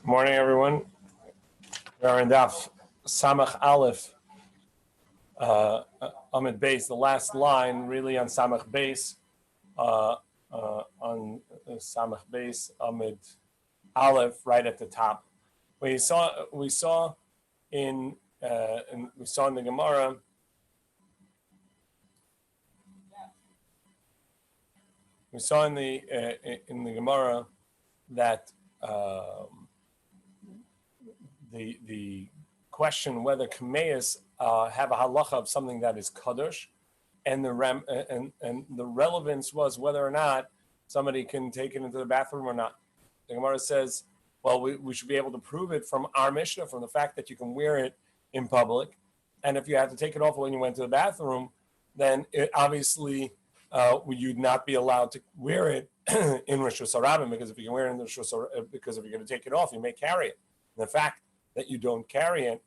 Morning, everyone. We are in Daf Samach Aleph, Amid Beis, the last line really on Samach Beis, on Samach Beis, Amid Aleph, right at the top. We saw in the Gemara. We saw in the Gemara that the question whether kameis have a halacha of something that is kadosh, and the relevance was whether or not somebody can take it into the bathroom or not. The Gemara says, well, we should be able to prove it from our Mishnah, from the fact that you can wear it in public, and if you had to take it off when you went to the bathroom, then obviously you'd not be allowed to wear it in Rosh Hashanah, because if you can wear it in the Rosh Hashanah, because if you're going to take it off, you may carry it. And the fact that you don't carry it,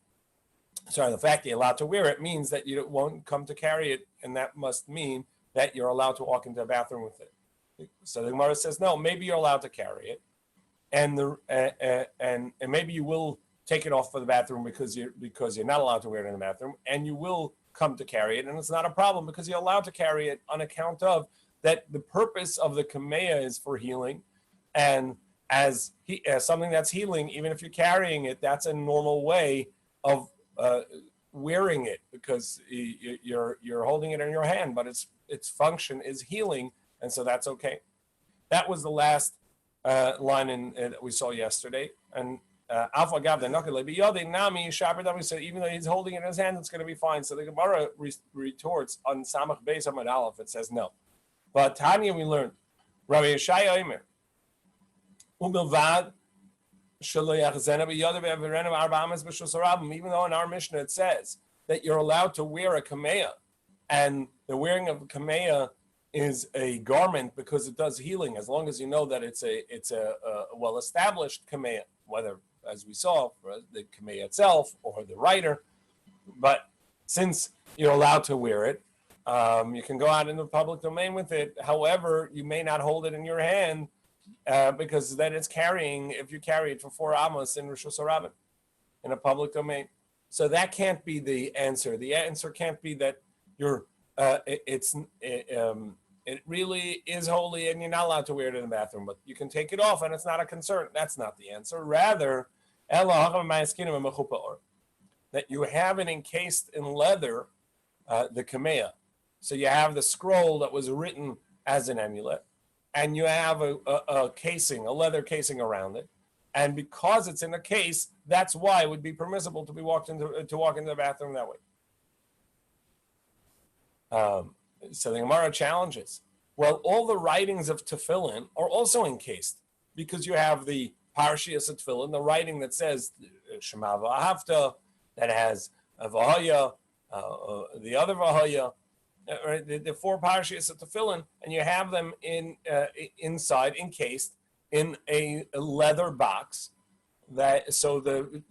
the fact that you're allowed to wear it means that you won't come to carry it, and that must mean that you're allowed to walk into a bathroom with it. So the Gemara says, no, maybe you're allowed to carry it, and maybe you will take it off for the bathroom because you're not allowed to wear it in the bathroom, and you will come to carry it, and it's not a problem because you're allowed to carry it on account of that the purpose of the kameya is for healing, and as something that's healing, even if you're carrying it, that's a normal way of wearing it, because you're holding it in your hand, but its function is healing, and so that's okay. That was the last line that we saw yesterday, and Alpha Gav the Nakale Biyode Nami Shaber. We said even though he's holding it in his hand, it's going to be fine. So the Gemara retorts on Samach Beis Amud Aleph. It says no, but Tanya we learned Rabbi Yeshaya Omer Umilvad Shaloyach Zena Biyode Be'Verenim Arba Ames B'Shosarabim. Even though in our Mishnah it says that you're allowed to wear a kameya, and the wearing of a kameya is a garment because it does healing, as long as you know that it's a well-established kameya, whether, as we saw, for the kameya itself or the writer. But since you're allowed to wear it, you can go out in the public domain with it. However, you may not hold it in your hand because then it's carrying, if you carry it for 4 amos in Rosh Hashanah in a public domain. So that can't be the answer. The answer can't be that you're it really is holy and you're not allowed to wear it in the bathroom, but you can take it off and it's not a concern. That's not the answer. Rather, that you have it encased in leather, the kameya. So you have the scroll that was written as an amulet, and you have a casing, a leather casing around it. And because it's in a case, that's why it would be permissible to walk into the bathroom that way. So the Gemara challenges. Well, all the writings of tefillin are also encased, because you have the Parshias of tefillin, the writing that says Shema v'ahavta, that has Vahaya, the other Vahaya, the 4 Parshias of tefillin, and you have them inside, encased in a leather box. So the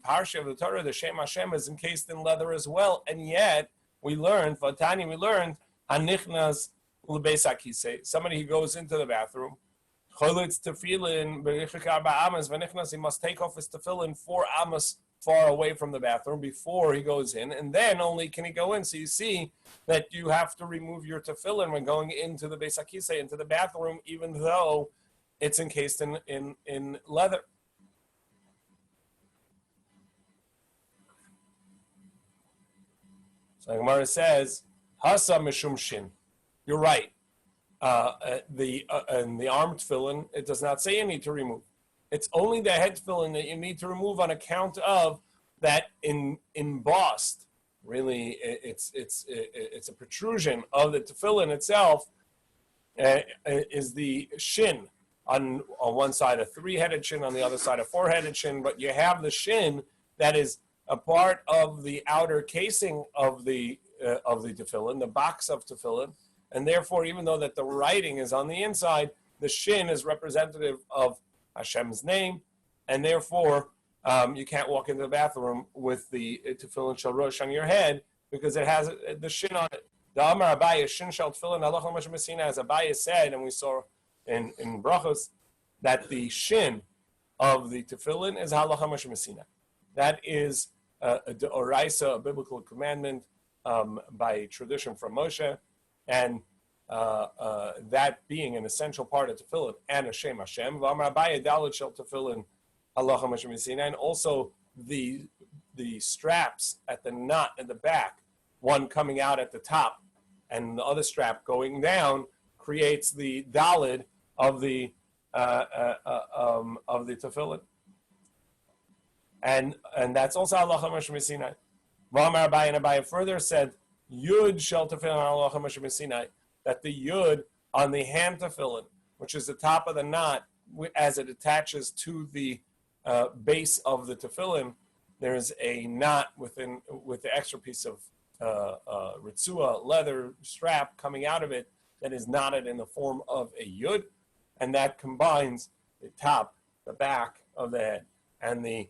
Parsha of the Torah, the Shem Hashem, is encased in leather as well, and yet we learned, Hanichnas L'beis HaKisei, somebody who goes into the bathroom, Cholitz tefillin b'richik 4 amos v'nichnas, he must take off his tefillin 4 amos far away from the bathroom before he goes in, and then only can he go in. So you see that you have to remove your tefillin when going into the Beis HaKisei, into the bathroom, even though it's encased in leather. So Gemara says, Hasa mishum shin. You're right. The arm tefillin, it does not say you need to remove. It's only the head tefillin that you need to remove on account of that embossed. Really, it's a protrusion of the tefillin itself. Is the shin on one side, a 3-headed shin, on the other side, a 4-headed shin. But you have the shin that is a part of the outer casing of the tefillin, the box of tefillin, and therefore, even though that the writing is on the inside, the shin is representative of Hashem's name, and therefore you can't walk into the bathroom with the tefillin shel rosh on your head because it has the shin on it. The Amar Abaye shin shel tefillin halacha Moshe Messina, as Abaye said, and we saw in brachos, that the shin of the tefillin is halacha Moshe Messina. That is a deoraisa, a biblical commandment by tradition from Moshe, and that being an essential part of tefillin and a Shem Hashem. V'amar Abaye daled shel tefillin halacha Moshe Messina, and also the straps at the knot at the back, one coming out at the top and the other strap going down, creates the daled of the tefillin, and that's also halacha Moshe Messina. V'amar Abaye, and Abaye further said yud shel tefillin halacha Moshe Messina, that the yud on the hand tefillin, which is the top of the knot, as it attaches to the base of the tefillin, there is a knot with the extra piece of ritzua, leather strap coming out of it that is knotted in the form of a yud, and that combines the top, the back of the head, and the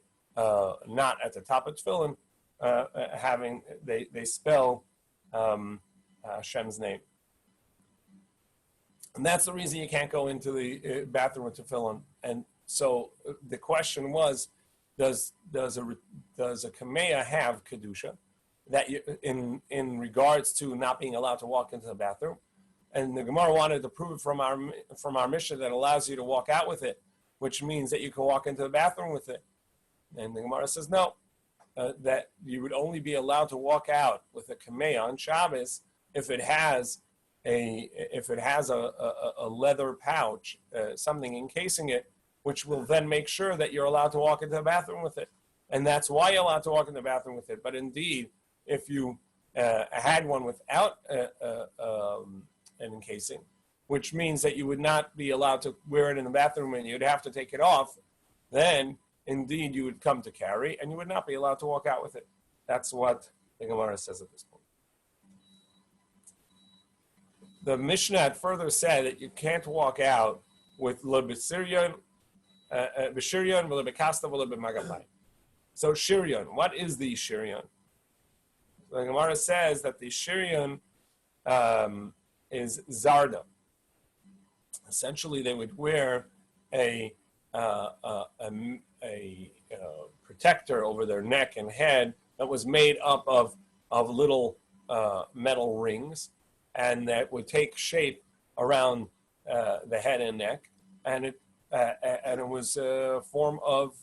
knot at the top of tefillin, they spell Hashem's name. And that's the reason you can't go into the bathroom with tefillin. And so the question was, does a kameya have kedusha that in regards to not being allowed to walk into the bathroom? And the Gemara wanted to prove it from our Mishnah that allows you to walk out with it, which means that you can walk into the bathroom with it. And the Gemara says no, that you would only be allowed to walk out with a kameya on Shabbos if it has a leather pouch, something encasing it, which will then make sure that you're allowed to walk into the bathroom with it. And that's why you're allowed to walk in the bathroom with it. But indeed, if you had one without an encasing, which means that you would not be allowed to wear it in the bathroom and you'd have to take it off, then indeed you would come to carry and you would not be allowed to walk out with it. That's what the Gemara says at this point. The Mishnah had further said that you can't walk out with lebishiryon, lebekasta, lebemagafai. So shiryon, what is the shiryon? The Gemara says that the shiryon is zarda. Essentially, they would wear a protector over their neck and head that was made up of little metal rings, and that would take shape around the head and neck, and it was a form of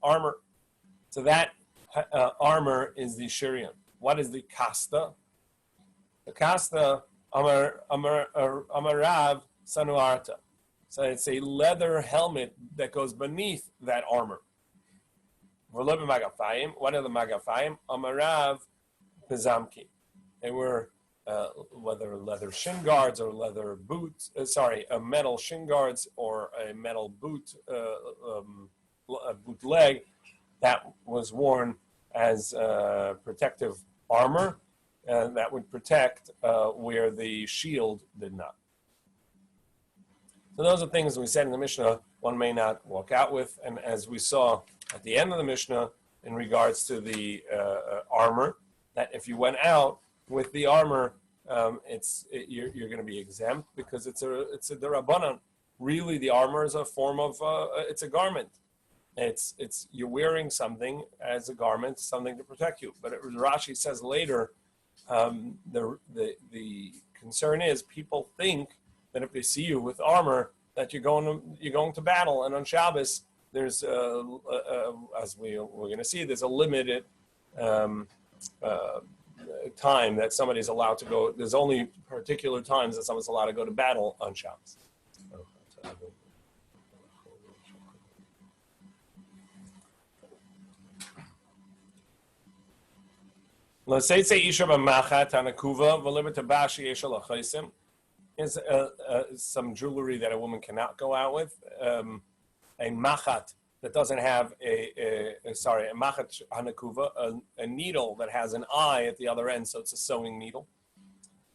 armor. So that armor is the shiryon. What is the kasta? The kasta, amarav sanuarta. So it's a leather helmet that goes beneath that armor. What are the magafayim? Amarav pizamki. They were whether leather shin guards or leather boots, metal shin guards or a metal boot, a boot leg that was worn as protective armor that would protect where the shield did not. So those are things we said in the Mishnah one may not walk out with, and as we saw at the end of the Mishnah in regards to the armor, that if you went out with the armor, you're going to be exempt because it's a derabanan. Really, the armor is a form of it's a garment. It's you're wearing something as a garment, something to protect you. But Rashi says later, the concern is people think that if they see you with armor, that you're going to battle, and on Shabbos there's as we're going to see, there's a limited time that somebody's allowed to go. There's only particular times that someone's allowed to go to battle on Shabbos. Let's say isha b'machat hanakuva v'libet tabashi yeshal achaysim. Is some jewelry that a woman cannot go out with. A machat that doesn't have a machat hanakuva, a needle that has an eye at the other end, so it's a sewing needle,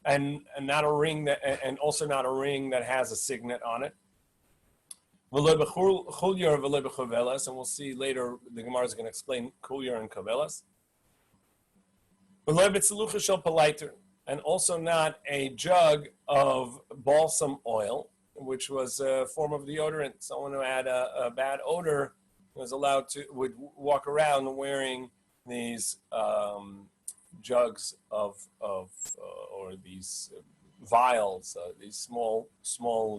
and not a ring and also not a ring that has a signet on it. And we'll see later. The Gemara is going to explain kulyar and kavelas. And also not a jug of balsam oil, which was a form of deodorant. Someone who had a bad odor was would walk around wearing these jugs or these vials, these small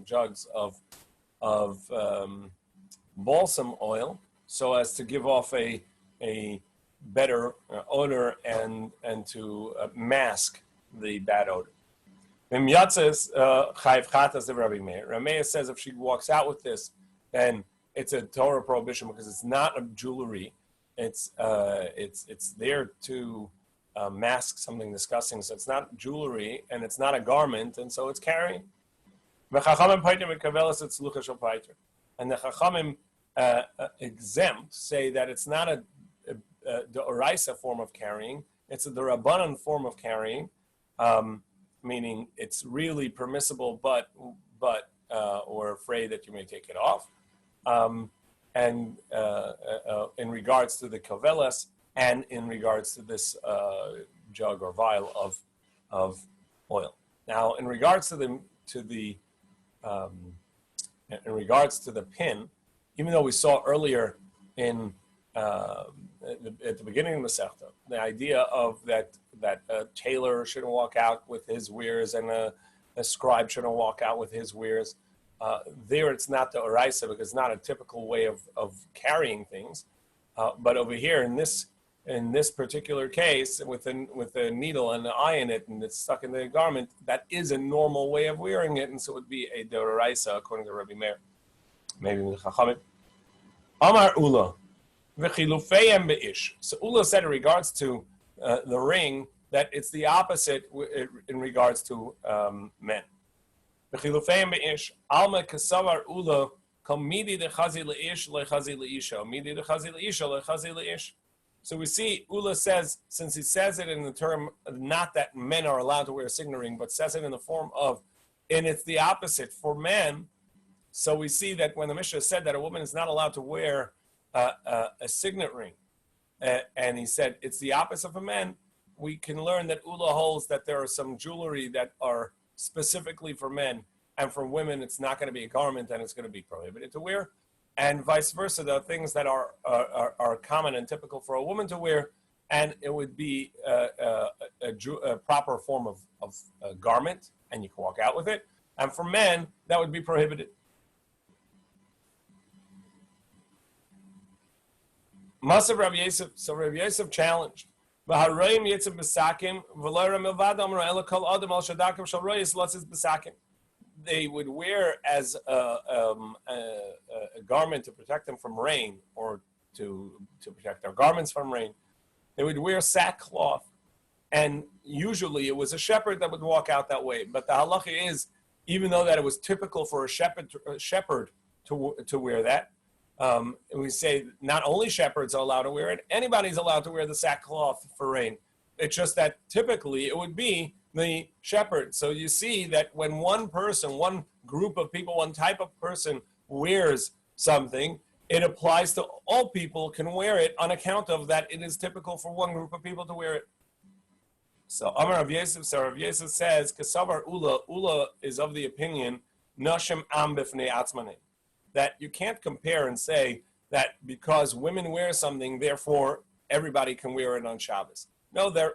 jugs of balsam oil, so as to give off a better odor and to mask the bad odor. Rabbi Meir says if she walks out with this, then it's a Torah prohibition because it's not a jewelry. It's there to mask something disgusting. So it's not jewelry and it's not a garment, and so it's carrying. And the Chachamim exempt, say that it's not the Oraisa form of carrying, it's the Rabbanan form of carrying, meaning it's really permissible, but we're afraid that you may take it off. And in regards to the Kovelas and in regards to this jug or vial of oil. Now, in regards to the pin, even though we saw earlier at the beginning of the Masechta, the idea of that a tailor shouldn't walk out with his wares and a scribe shouldn't walk out with his wares. There it's not the oraisa because it's not a typical way of carrying things. But over here in this particular case, with a needle and an eye in it and it's stuck in the garment, that is a normal way of wearing it, and so it would be a oraisa according to Rabbi Meir. Maybe with Chachamim. Amar Ula, v'chilufeim beish. So Ula said in regards to the ring that it's the opposite in regards to men. V'chilufeim beish. Alma kasavar Ula kam midi dechazi leish lechazi leisha. Midi dechazi leisha lechazi leish. So we see Ula says, since he says it in the term not that men are allowed to wear a signet ring, but says it in the form of, and it's the opposite for men. So we see that when the Mishnah said that a woman is not allowed to wear a signet ring, and he said it's the opposite for men, we can learn that Ula holds that there are some jewelry that are specifically for men, and for women it's not going to be a garment and it's going to be prohibited to wear, and vice versa. There are things that are common and typical for a woman to wear, and it would be a proper form of a garment, and you can walk out with it, and for men that would be prohibited. Masav Rabbi Yosef, so Rabbi Yosef challenged. They would wear as a garment to protect them from rain, or to protect their garments from rain. They would wear sackcloth, and usually it was a shepherd that would walk out that way. But the halacha is, even though that it was typical for a shepherd to wear that. We say not only shepherds are allowed to wear it, anybody's allowed to wear the sackcloth for rain. It's just that typically it would be the shepherd. So you see that when one person, one group of people, one type of person wears something, it applies to all people can wear it on account of that it is typical for one group of people to wear it. So Amar Rav Yosef, says, Kasavar Ula is of the opinion, Nashim Am B'fnei Atzmanim, that you can't compare and say that because women wear something, therefore everybody can wear it on Shabbos. No, they're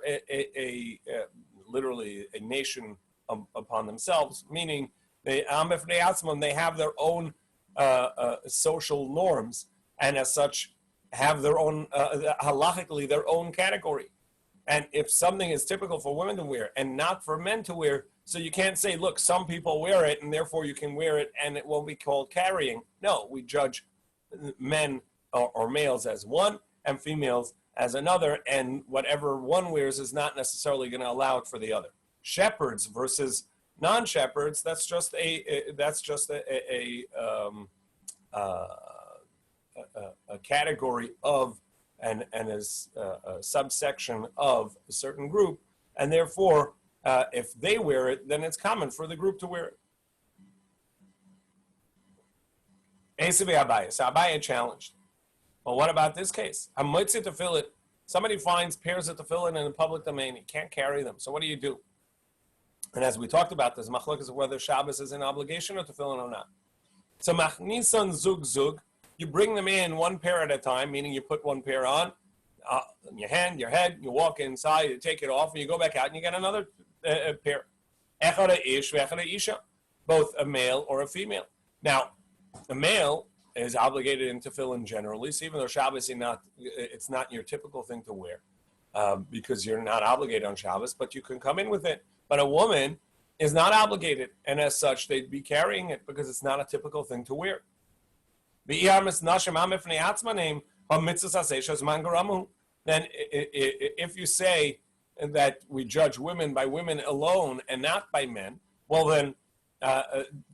literally a nation upon themselves, meaning they have their own social norms, and as such have their own, halachically, their own category. And if something is typical for women to wear and not for men to wear, so you can't say, look, some people wear it and therefore you can wear it and it won't be called carrying. No, we judge men or males as one and females as another, and whatever one wears is not necessarily going to allow it for the other. Shepherds versus non-shepherds, that's just a category of and is a subsection of a certain group, and therefore if they wear it, then it's common for the group to wear it. So Abaye challenged. Well, what about this case? Somebody finds pairs of tefillin in the public domain. You can't carry them. So what do you do? And as we talked about, this machlokes is whether Shabbos is an obligation or tefillin or not. So machnisan zug zug, you bring them in one pair at a time, meaning you put one pair on your hand, your head, you walk inside, you take it off, and you go back out, and you get another pair. Echad ish v'echad isha, both a male or a female. Now, a male is obligated in tefillin generally, so even though Shabbos it's not your typical thing to wear, because you're not obligated on Shabbos, but you can come in with it. But a woman is not obligated, and as such, they'd be carrying it because it's not a typical thing to wear. Then, if you say that we judge women by women alone and not by men, well then,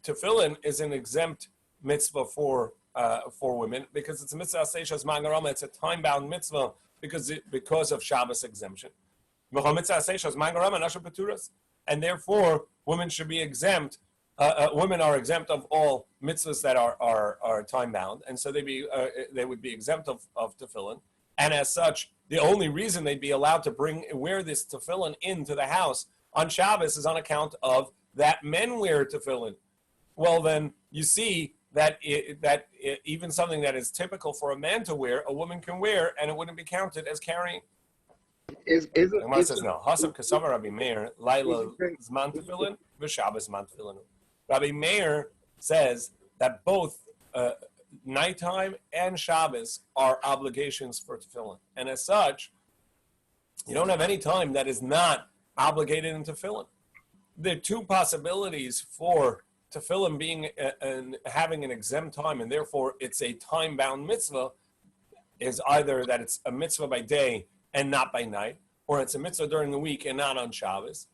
tefillin is an exempt mitzvah for women because it's a mitzvah seishas mangarama. It's a time-bound mitzvah because of Shabbos exemption. And therefore, women should be exempt. Women are exempt of all mitzvahs that are time bound, and so they would be exempt of tefillin. And as such, the only reason they'd be allowed to wear this tefillin into the house on Shabbos is on account of that men wear tefillin. Well, then you see that even something that is typical for a man to wear, a woman can wear, and it wouldn't be counted as carrying. The Gemara says no. Hasam kasama Rabbi Meir, Laila zman tefillin, v'Shabbos zman tefillin. Rabbi Meir says that both nighttime and Shabbos are obligations for tefillin, and as such, you don't have any time that is not obligated in tefillin. There are two possibilities for tefillin being having an exempt time, and therefore it's a time-bound mitzvah. Is either that it's a mitzvah by day and not by night, or it's a mitzvah during the week and not on Shabbos.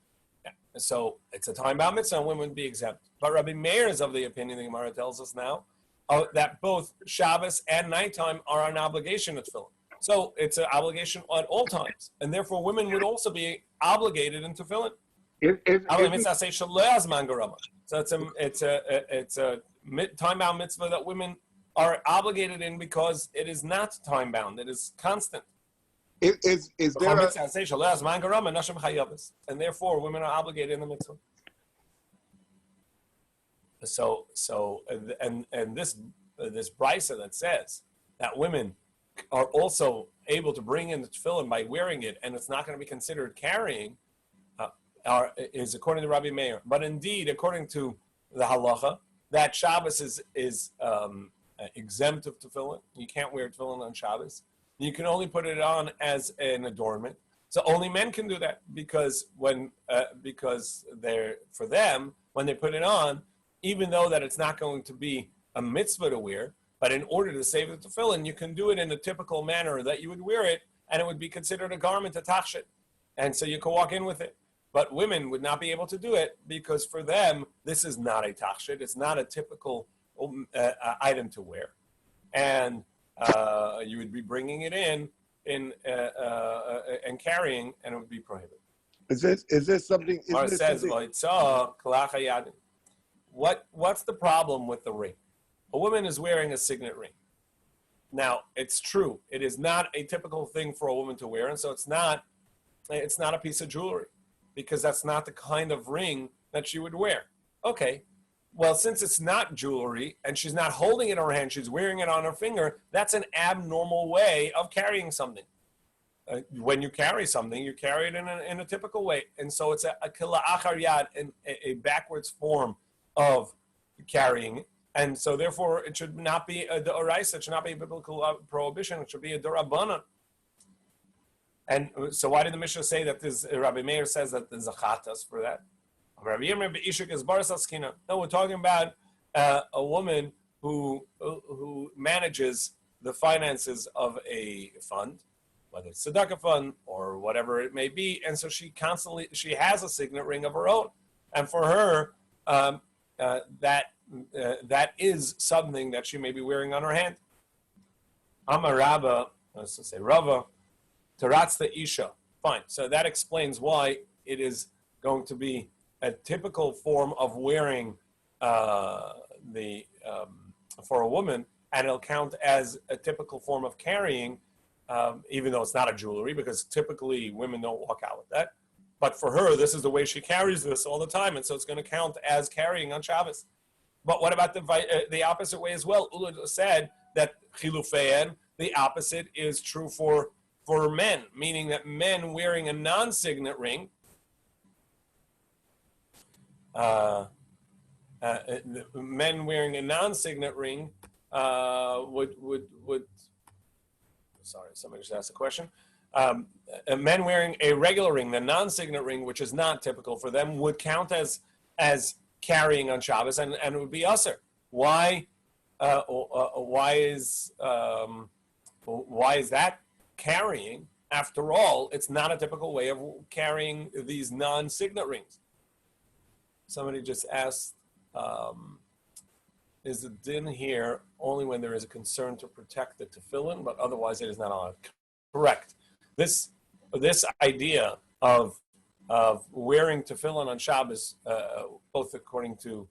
So it's a time-bound mitzvah, and women would be exempt. But Rabbi Meir is of the opinion, the Gemara tells us now, that both Shabbos and nighttime are an obligation of tefillin. So it's an obligation at all times, and therefore women would also be obligated in tefillin. So it's a time-bound mitzvah that women are obligated in because it is not time-bound; it is constant. Is there and therefore women are obligated in the mitzvah. So this brisa that says that women are also able to bring in the tefillin by wearing it, and it's not going to be considered carrying, is according to Rabbi Meir. But indeed, according to the halacha, that Shabbos is exempt of tefillin. You can't wear tefillin on Shabbos. You can only put it on as an adornment. So only men can do that because for them, when they put it on, even though that it's not going to be a mitzvah to wear, but in order to save the tefillin, you can do it in a typical manner that you would wear it, and it would be considered a garment, a tachshit. And so you can walk in with it. But women would not be able to do it because for them, this is not a tachshit. It's not a typical item to wear. And you would be bringing it in and carrying, and it would be prohibited. Is this something? It says, what's the problem with the ring? A woman is wearing a signet ring. Now, it's true. It is not a typical thing for a woman to wear, and so it's not a piece of jewelry because that's not the kind of ring that she would wear. Okay. Well, since it's not jewelry and she's not holding it in her hand, she's wearing it on her finger, that's an abnormal way of carrying something. When you carry something, you carry it in a typical way. And so it's a kila'achar yad, a backwards form of carrying it. And so therefore, it should not be a d'oraisa, it should not be a biblical prohibition, it should be a d'rabbanan. And so why did the Mishnah say that Rabbi Meir says that there's a chatas for that? No, we're talking about a woman who manages the finances of a fund, whether it's a tzedakah fund or whatever it may be, and so she has a signet ring of her own, and for her that is something that she may be wearing on her hand. Amar Rabba, let's say Rava, Taratz the Isha. Fine, so that explains why it is going to be a typical form of wearing for a woman, and it'll count as a typical form of carrying, even though it's not a jewelry, because typically women don't walk out with that. but for her, this is the way she carries this all the time, and so it's going to count as carrying on Shabbos. But what about the opposite way as well? Ula said that chilufein, the opposite is true for men, meaning that men wearing a non-signet ring, men wearing a non-signet ring would. Sorry, somebody just asked a question. Men wearing a regular ring, the non-signet ring, which is not typical for them, would count as carrying on Shabbos, and it would be usher. Why? Why is that carrying? After all, it's not a typical way of carrying these non-signet rings. Somebody just asked, is the din here only when there is a concern to protect the tefillin, but otherwise it is not allowed? Correct. This idea of wearing tefillin on Shabbos, both according to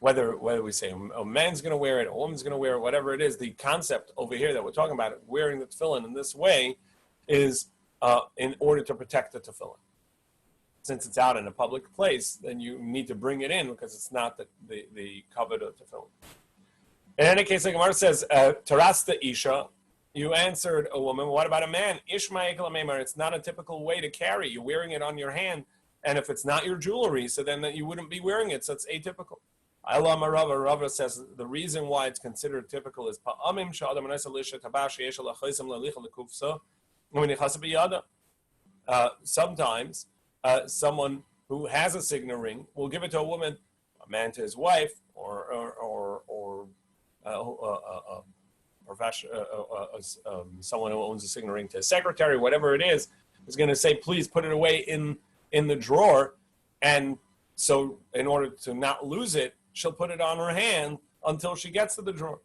whether we say a man's going to wear it, a woman's going to wear it, whatever it is, the concept over here that we're talking about, wearing the tefillin in this way, is in order to protect the tefillin. Since it's out in a public place, then you need to bring it in because it's not the covet of tefillin. In any case, like Gemara says, Tarasta Isha, you answered a woman. What about a man? It's not a typical way to carry. You're wearing it on your hand, and if it's not your jewelry, so then you wouldn't be wearing it, so it's atypical. Rava says the reason why it's considered typical is sometimes someone who has a signet ring will give it to a woman, a man to his wife, or someone who owns a signet ring to his secretary, whatever it is going to say, please put it away in the drawer, and so in order to not lose it, she'll put it on her hand until she gets to the drawer.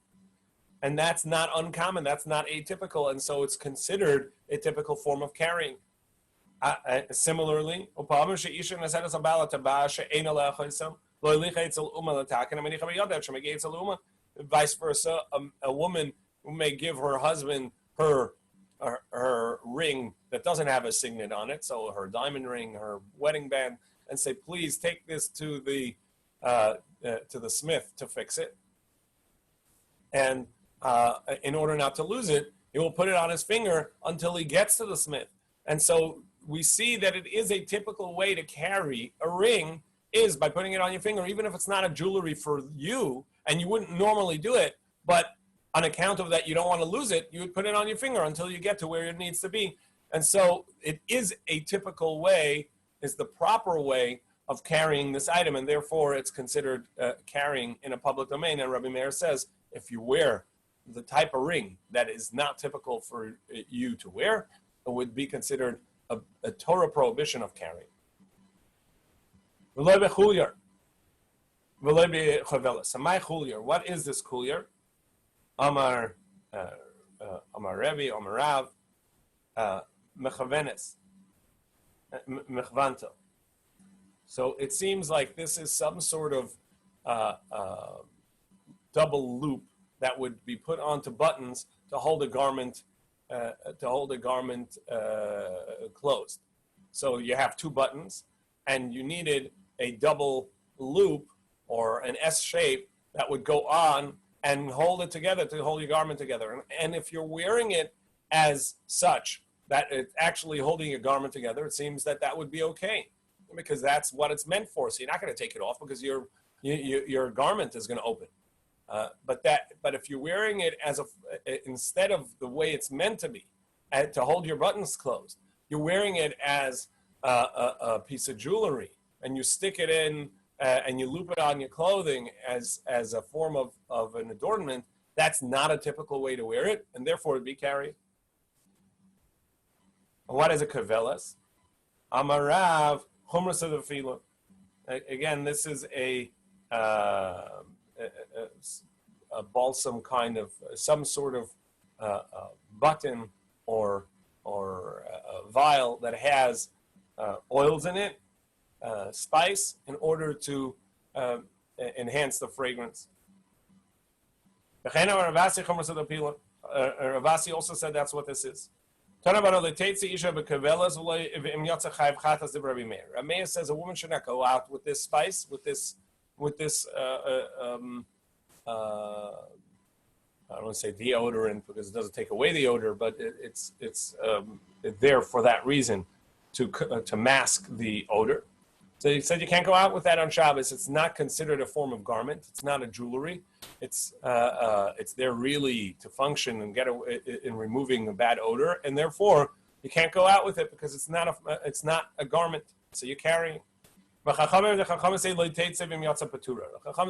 And that's not uncommon, that's not atypical, and so it's considered a typical form of carrying. Similarly, vice versa, a woman who may give her husband her ring that doesn't have a signet on it, so her diamond ring, her wedding band, and say, please take this to the smith to fix it. And in order not to lose it, he will put it on his finger until he gets to the smith. And so we see that it is a typical way to carry a ring is by putting it on your finger, even if it's not a jewelry for you, and you wouldn't normally do it, but on account of that you don't want to lose it, you would put it on your finger until you get to where it needs to be. And so it is a typical way, is the proper way of carrying this item, and therefore it's considered carrying in a public domain. And Rabbi Meir says, if you wear the type of ring that is not typical for you to wear, it would be considered a Torah prohibition of carrying. What is this chulyer? Amar Rebbe, Amar Rav, mechavenes, mechvanto. So it seems like this is some sort of double loop that would be put onto buttons to hold a garment closed. So you have two buttons, and you needed a double loop or an S shape that would go on and hold it together to hold your garment together. And if you're wearing it as such, that it's actually holding your garment together, it seems that would be okay, because that's what it's meant for. So you're not going to take it off because your garment is going to open. But if you're wearing it as instead of the way it's meant to be, to hold your buttons closed, you're wearing it as a piece of jewelry, and you stick it in and you loop it on your clothing as a form of an adornment. That's not a typical way to wear it, and therefore it'd be carried. What is a kavelas? Amarav chumras of the fila. Again, this is a balsam kind of, some sort of button or a vial that has oils in it, spice, in order to enhance the fragrance. Ravasi also said that's what this is. Rabbi Meir says a woman should not go out with this spice, with this I don't want to say deodorant because it doesn't take away the odor, but it's there for that reason, to mask the odor. So he said you can't go out with that on Shabbos. It's not considered a form of garment. It's not a jewelry. It's there really to function and get in removing a bad odor, and therefore you can't go out with it because it's not a garment. So you're carrying. The Chachamim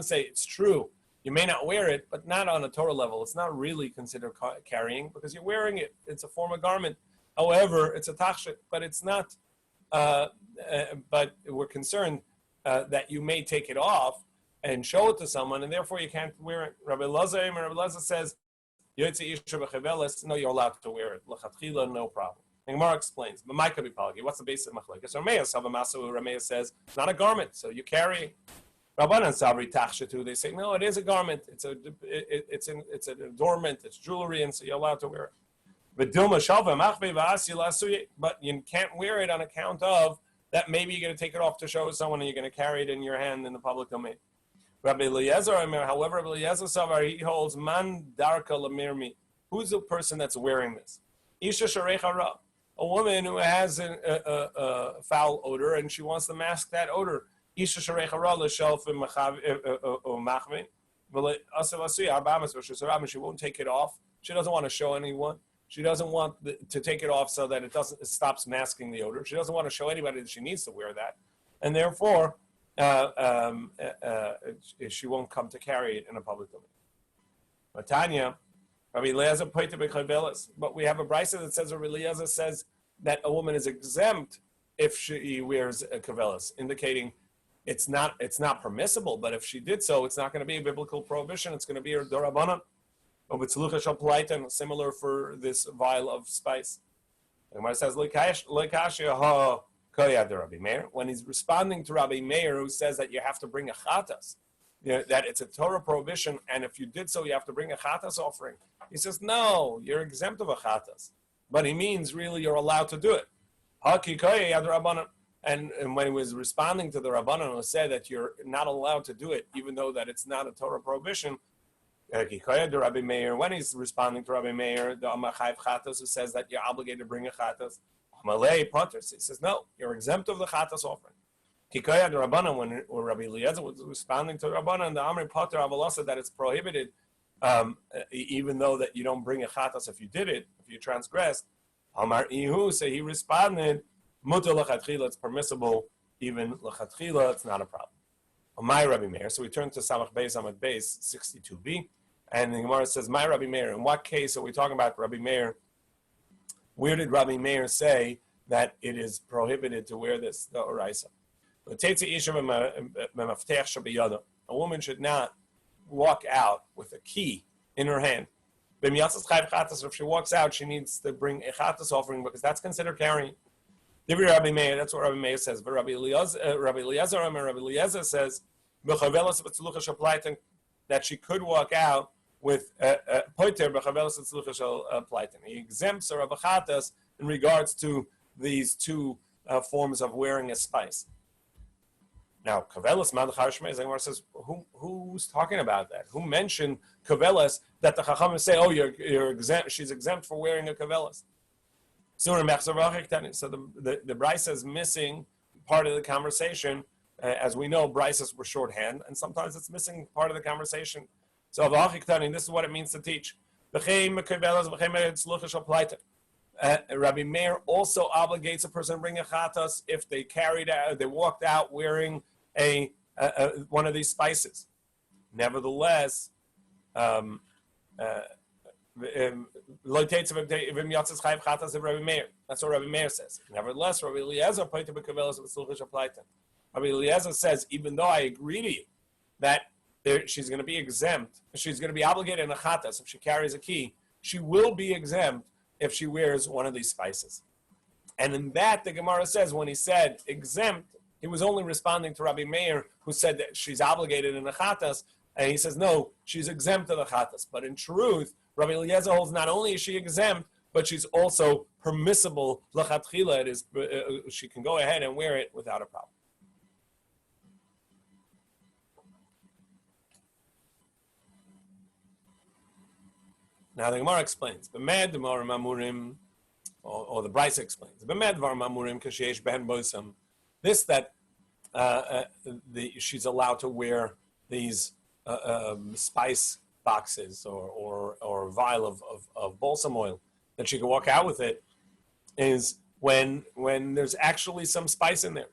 say it's true. You may not wear it, but not on a Torah level. It's not really considered carrying because you're wearing it. It's a form of garment. However, it's a tachshit, but it's not. But we're concerned that you may take it off and show it to someone, and therefore you can't wear it. Rabbi Lazar says, no, you're allowed to wear it. L'chatchila, no problem. And Gemara explains, but my could be palagi. What's the basis of machlekes? Rameya says it's not a garment, so you carry. Rabbanan Sabri Tachshatu, they say no, it is a garment. It's an adornment. It's jewelry, and so you're allowed to wear it. But you can't wear it on account of that. Maybe you're going to take it off to show someone, and you're going to carry it in your hand in the public domain. Rabbi Eliezer, however, Rabbi Eliezer Savar, he holds man darka lamirmi. Who's the person that's wearing this? Isha sharecha ra, a woman who has a foul odor and she wants to mask that odor. Isha sharecha ra l'shelf machvin, she won't take it off. She doesn't want to show anyone. She doesn't want to take it off so that it stops masking the odor. She doesn't want to show anybody that she needs to wear that, and therefore she won't come to carry it in a public domain. Tanya, Rabbi Eliezer pointed to b'chabelas, but we have a brisa that says Rabbi Eliezer says that a woman is exempt if she wears a kavelas, indicating it's not permissible. But if she did so, it's not going to be a biblical prohibition. It's going to be a dorabanan. Similar for this vial of spice. And when it says when he's responding to Rabbi Meir, who says that you have to bring a chatas, that it's a Torah prohibition, and if you did so, you have to bring a chatas offering. He says, no, you're exempt of a chatas. But he means really you're allowed to do it. And when he was responding to the Rabbanan who said that you're not allowed to do it, even though that it's not a Torah prohibition, when he's responding to Rabbi Meir, the Amachayv Chatas, who says that you're obligated to bring a Chatas, Malay Potters, he says, no, you're exempt of the Chatas offering. Kikoya the Rabbanan, when Rabbi Eliezer was responding to Rabbanan, the Amri Potter Avalasa, that it's prohibited, even though that you don't bring a Chatas if you did it, if you transgressed. Amar Ihu, so he responded, Mutter L'chatchila, it's permissible, even L'chatchila, it's not a problem. My Rabbi Meir, so we turn to Samach Beis Amad Beis 62b, and the Gemara says, my Rabbi Meir, in what case are we talking about Rabbi Meir? Where did Rabbi Meir say that it is prohibited to wear this, the oraisa? A woman should not walk out with a key in her hand. If she walks out, she needs to bring a chatas offering because that's considered carrying. Rabbi Meir, that's what Rabbi Meir says. But Rabbi Eliezer says that she could walk out with poiter b'chavelas etzlucha shel plaiten. He exempts her of chatas in regards to these two forms of wearing a spice. Now, kavelas madachar shmei. Zayimar says, who's talking about that? Who mentioned kavelas that the chachamim say, oh, you're exempt? She's exempt for wearing a kavelas. So the brisa is missing part of the conversation. As we know, brises were shorthand, and sometimes it's missing part of the conversation. So this is what it means to teach. Rabbi Meir also obligates a person to bring a chatas if they carried out, they walked out wearing a one of these spices. Nevertheless, that's what Rabbi Meir says. Nevertheless, Rabbi Eliezer Rabbi Eliezer says, even though I agree to you that she's going to be exempt, she's going to be obligated in a chatas if she carries a key, she will be exempt if she wears one of these spices. And in that, the Gemara says, when he said exempt, he was only responding to Rabbi Meir, who said that she's obligated in a chatas, and he says, no, she's exempt of the chatas. But in truth, Rabbi Eliezer holds not only is she exempt, but she's also permissible. L'chatchila, it is she can go ahead and wear it without a problem. Now the Gemara explains, or the Brisa explains, this that she's allowed to wear these spice boxes or vial of balsam oil, that she can walk out with it, is when there's actually some spice in there.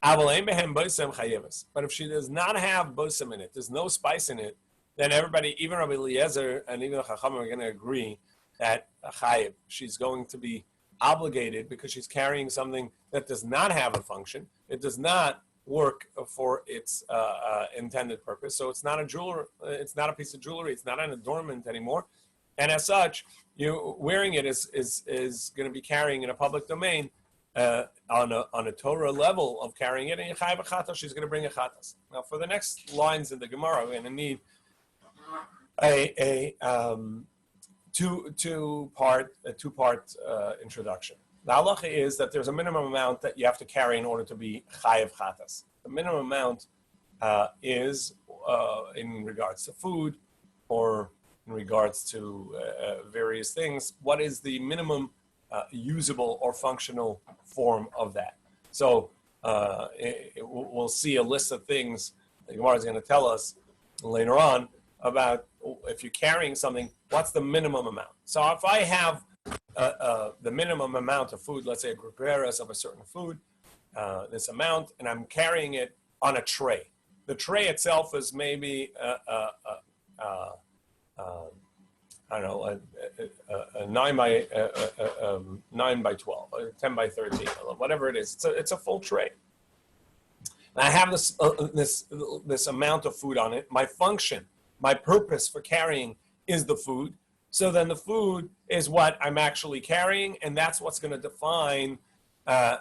But if she does not have balsam in it, there's no spice in it, then everybody, even Rabbi Eliezer and even the Chachamim, are going to agree that chayiv, she's going to be obligated because she's carrying something that does not have a function. It does not work for its intended purpose. So it's not a jewelry. It's not a piece of jewelry. It's not an adornment anymore. And as such, you wearing it is going to be carrying in a public domain on a Torah level of carrying it. And chayiv chatas, she's going to bring a chatas. Now, for the next lines in the Gemara, we're going to need a two-part introduction. The halacha is that there's a minimum amount that you have to carry in order to be chayiv chatas. The minimum amount is in regards to food or in regards to various things. What is the minimum usable or functional form of that? So we'll see a list of things the Gemara is going to tell us later on about if you're carrying something, what's the minimum amount? So if I have the minimum amount of food, let's say a gruperas of a certain food, this amount, and I'm carrying it on a tray. The tray itself is maybe I don't know, a 9 by 12, or 10 by 13, whatever it is. It's a full tray. And I have this amount of food on it. My function, my purpose for carrying is the food. So then the food is what I'm actually carrying, and that's what's going to define. The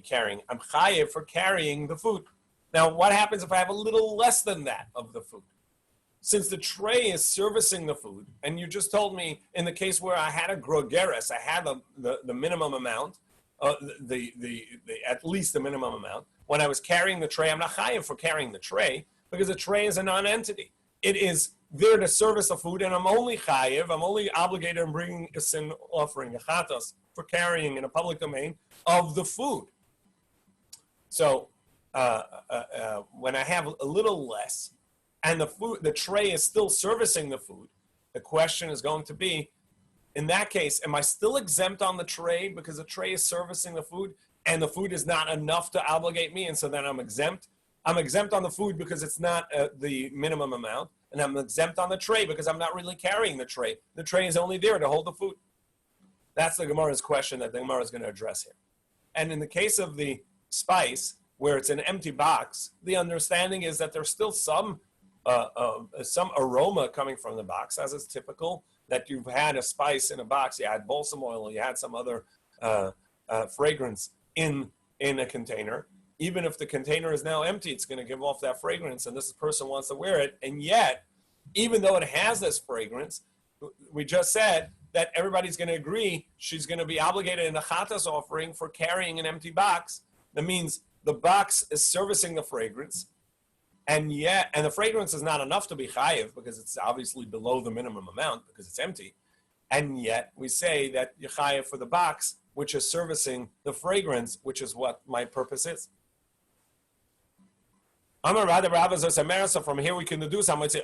carrying. I'm chayev for carrying the food. Now, what happens if I have a little less than that of the food? Since the tray is servicing the food, and you just told me in the case where I had a grogeres, I had the minimum amount, at least the minimum amount. When I was carrying the tray, I'm not chayev for carrying the tray because the tray is a non-entity. It is there to service the food, and I'm only chayev, I'm only obligated in bringing a sin offering, a chatas, for carrying in a public domain of the food. So when I have a little less, and the tray is still servicing the food, the question is going to be, in that case, am I still exempt on the tray because the tray is servicing the food and the food is not enough to obligate me, and so then I'm exempt? I'm exempt on the food because it's not the minimum amount, and I'm exempt on the tray because I'm not really carrying the tray. The tray is only there to hold the food. That's the Gemara's question that the Gemara is going to address here. And in the case of the spice, where it's an empty box, the understanding is that there's still some aroma coming from the box, as is typical, that you've had a spice in a box, you had balsam oil, you had some other fragrance in a container. Even if the container is now empty, it's going to give off that fragrance, and this person wants to wear it. And yet, even though it has this fragrance, we just said that everybody's going to agree she's going to be obligated in a chatas offering for carrying an empty box. That means the box is servicing the fragrance, and the fragrance is not enough to be chayiv because it's obviously below the minimum amount because it's empty. And yet we say that you're chayiv for the box, which is servicing the fragrance, which is what my purpose is. So from here we can deduce, I might say,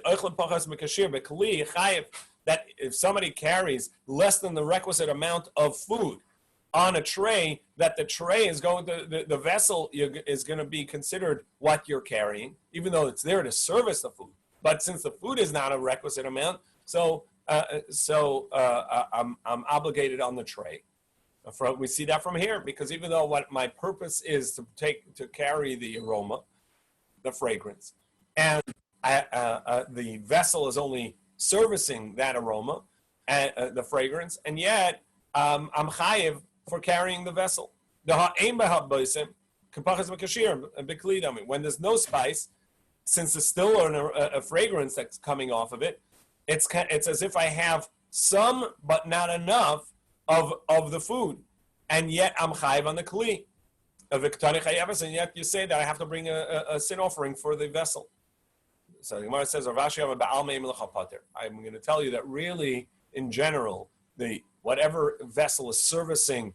that if somebody carries less than the requisite amount of food on a tray, that the tray is going to, the vessel is going to be considered what you're carrying, even though it's there to service the food. But since the food is not a requisite amount, so I'm obligated on the tray. We see that from here, because even though what my purpose is to carry the aroma, the fragrance, and the vessel is only servicing that aroma and the fragrance, and yet I'm chayiv for carrying the vessel. When there's no spice, since there's still a fragrance that's coming off of it, It's as if I have some, but not enough of the food, and yet I'm chayiv on the kli. And yet you say that I have to bring a sin offering for the vessel. So the Gemara says, I'm going to tell you that really, in general, the whatever vessel is servicing,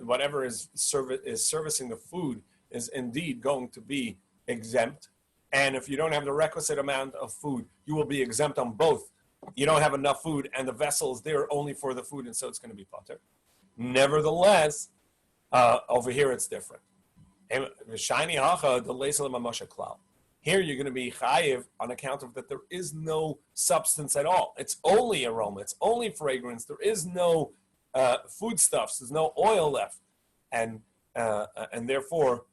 whatever is servicing the food is indeed going to be exempt. And if you don't have the requisite amount of food, you will be exempt on both. You don't have enough food, and the vessel is there only for the food, and so it's going to be pater. Nevertheless, over here it's different. Here you're going to be chayiv on account of that there is no substance at all. It's only aroma. It's only fragrance. There is no foodstuffs. There's no oil left, and therefore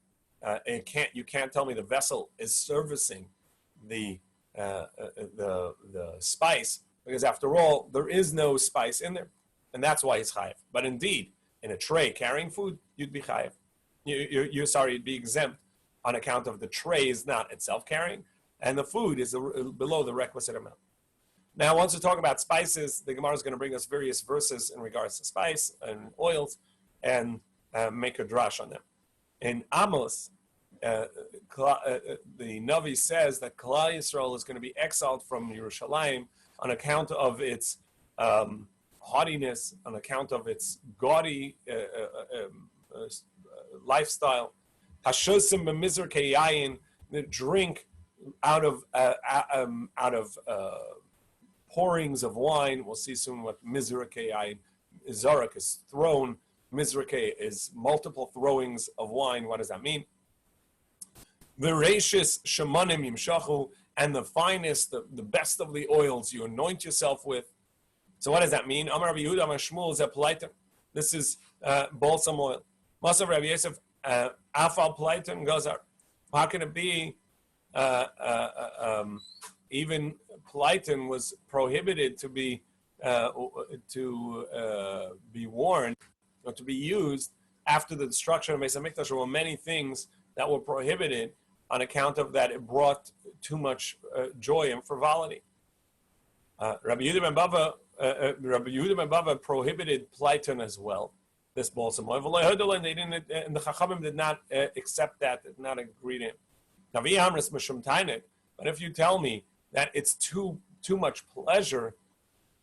you can't tell me the vessel is servicing the spice, because after all there is no spice in there, and that's why he's chayiv. But indeed, in a tray carrying food, you'd be chayiv. You'd be exempt on account of the tray is not itself carrying, and the food is below the requisite amount. Now, once we talk about spices, the Gemara is going to bring us various verses in regards to spice and oils, and make a drash on them. In Amos, the Navi says that Kollel Yisrael is going to be exiled from Yerushalayim on account of its haughtiness, on account of its gaudy lifestyle. Hashosim b'mizrkei yayin, the drink out of pourings of wine. We'll see soon what mizrkei yayin is. Zarak is thrown. Mizrkei is multiple throwings of wine. What does that mean? V'reishis shemanim yimshachu, and the finest, the best of the oils you anoint yourself with. So what does that mean? Amar Rabbi Yehuda, Amar Shmuel, Zepulaitim. This is balsam oil. Masav Rabbi Yosef, Afal Plaitim Gazar. How can it be? Even Plaitim was prohibited to be worn or to be used after the destruction of Beis Hamikdash. There were many things that were prohibited on account of that it brought too much joy and frivolity. Rabbi Yehuda ben Bava prohibited Plaitim as well. This balsam oil, and the Chachamim did not accept that, did not agree to it. But if you tell me that it's too much pleasure,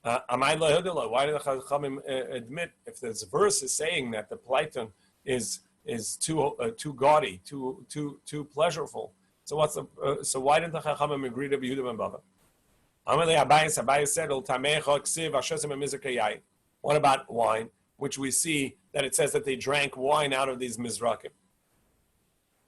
why do the Chachamim admit, if this verse is saying that the Plaitim is too gaudy, too pleasureful? So why didn't the Chachamim agree to Yehuda ben Bava? Abayis said, what about wine? Which we see that it says that they drank wine out of these mizrakim.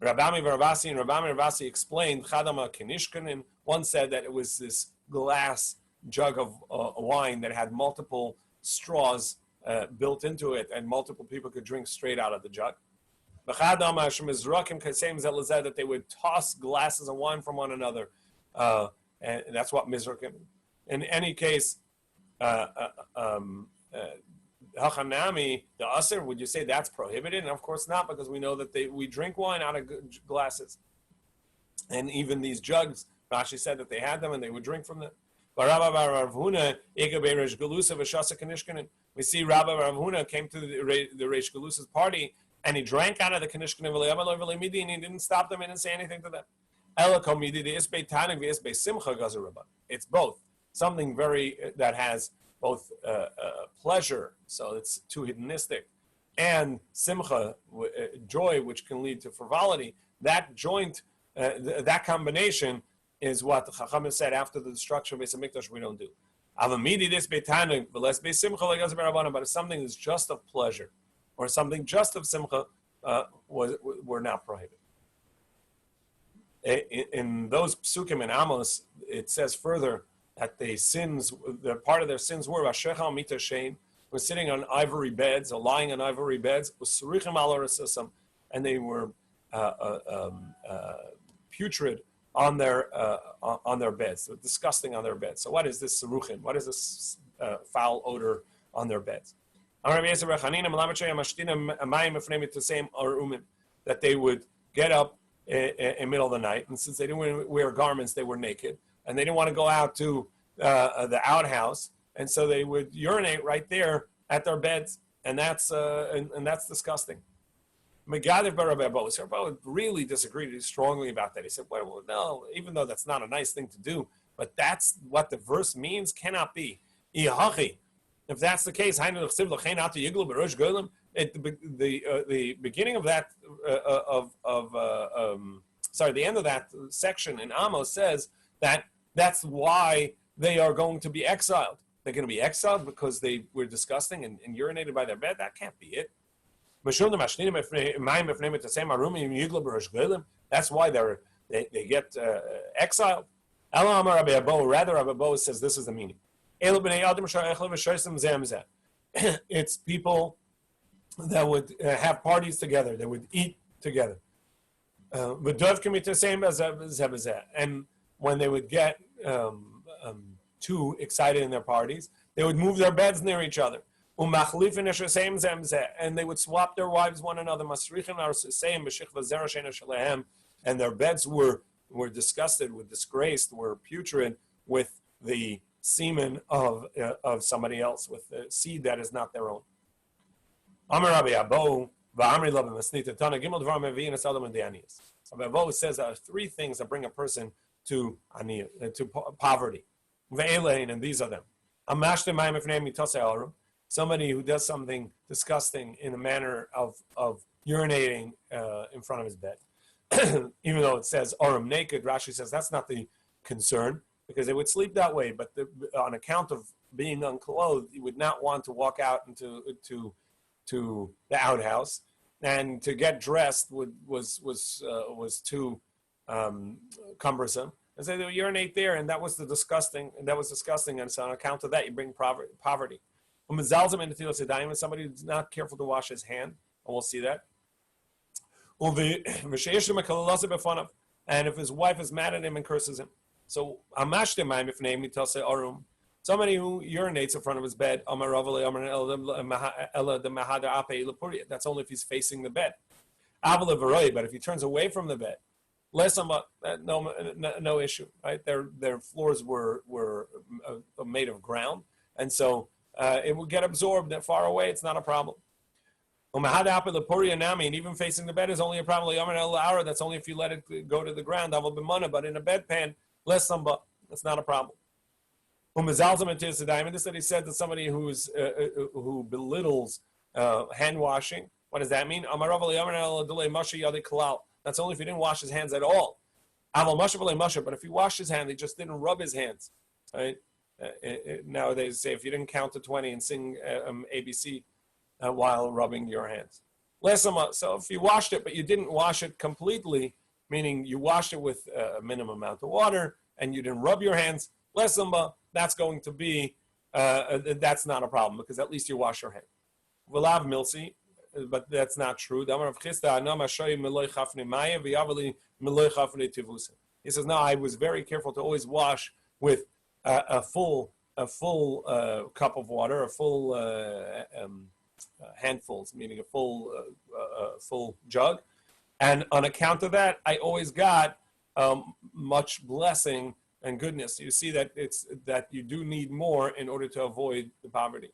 Rabami and Ravasi explained, Chadama Kenishkanin, one said that it was this glass jug of wine that had multiple straws built into it, and multiple people could drink straight out of the jug. That they would toss glasses of wine from one another, and that's what mizrakim. In any case, Hachanami, the Aser, would you say that's prohibited? And of course not, because we know that we drink wine out of glasses. And even these jugs, Rashi said that they had them and they would drink from them. We see Rabbi Rav Huna came to the Reish Galusa's party and he drank out of the Kanishkanim and he didn't stop them and didn't say anything to them. It's both. Something that has both pleasure, so it's too hedonistic, and simcha, joy, which can lead to frivolity. That that combination is what the Chachamim said after the destruction of Beis Hamikdash we don't do. But if something is just of pleasure, or something just of simcha, we're not prohibited. In those psukim in Amos, it says further that part of their sins were Vashechal Mita Shein, was sitting on ivory beds or lying on ivory beds, and they were putrid on their beds, disgusting on their beds. So what is this seruchim? What is this foul odor on their beds? That they would get up in middle of the night, and since they didn't wear garments, they were naked, and they didn't want to go out to the outhouse, and so they would urinate right there at their beds, and that's disgusting. Megadav bar Rabbi Abo. So Rabbi really disagreed strongly about that. He said, well, no, even though that's not a nice thing to do, but that's what the verse means, cannot be. If that's the case, the beginning of that, the end of that section in Amos says that that's why they are going to be exiled. They're going to be exiled because they were disgusting and urinated by their bed. That can't be it. That's why they get exiled. Rather, Rabbi Abo says this is the meaning. It's people that would have parties together. They would eat together. And when they would get too excited in their parties, they would move their beds near each other. And they would swap their wives one another. And their beds were disgusted, were disgraced, were putrid with the semen of somebody else, with the seed that is not their own. Rabbi Abo says there are three things that bring a person to poverty. And these are them. Somebody who does something disgusting in the manner of urinating in front of his bed. Even though it says Orim naked, Rashi says that's not the concern, because they would sleep that way, but on account of being unclothed, you would not want to walk out into the outhouse, and to get dressed was too cumbersome. And so they would urinate there, and that was disgusting. And so on account of that, you bring poverty. When somebody who's not careful to wash his hand, and we'll see that. And if his wife is mad at him and curses him. So, somebody who urinates in front of his bed, that's only if he's facing the bed. But if he turns away from the bed, no issue, right? Their floors were made of ground, and so it would get absorbed that far away. It's not a problem. And even facing the bed is only a problem. That's only if you let it go to the ground. But in a bedpan, that's not a problem. And this that he said that somebody who belittles hand washing. What does that mean? That's only if he didn't wash his hands at all. But if he washed his hand, he just didn't rub his hands. Right? Nowadays, say if you didn't count to 20 and sing ABC while rubbing your hands. So if you washed it, but you didn't wash it completely, meaning you washed it with a minimum amount of water and you didn't rub your hands, that's going to be, that's not a problem, because at least you wash your hand. V'lav milsi, but that's not true. He says, no, I was very careful to always wash with a full cup of water, a full handfuls, meaning a full jug. And on account of that, I always got much blessing and goodness. You see that that you do need more in order to avoid the poverty.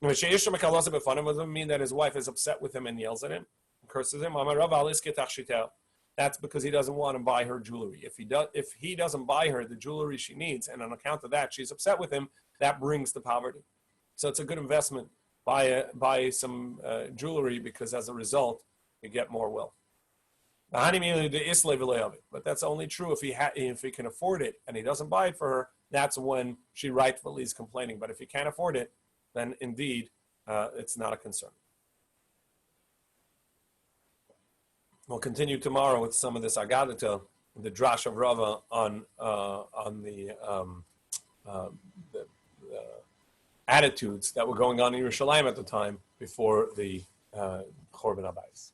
Doesn't mean that his wife is upset with him and yells at him, curses him. That's because he doesn't want to buy her jewelry. If he doesn't buy her the jewelry she needs, and on account of that she's upset with him, that brings the poverty. So it's a good investment. Buy some jewelry, because as a result you get more wealth. But that's only true if he can afford it and he doesn't buy it for her. That's when she rightfully is complaining. But if he can't afford it, then indeed it's not a concern. We'll continue tomorrow with some of this Agadata, the Drash of Rava on the attitudes that were going on in Yerushalayim at the time before the Chorban Habayis.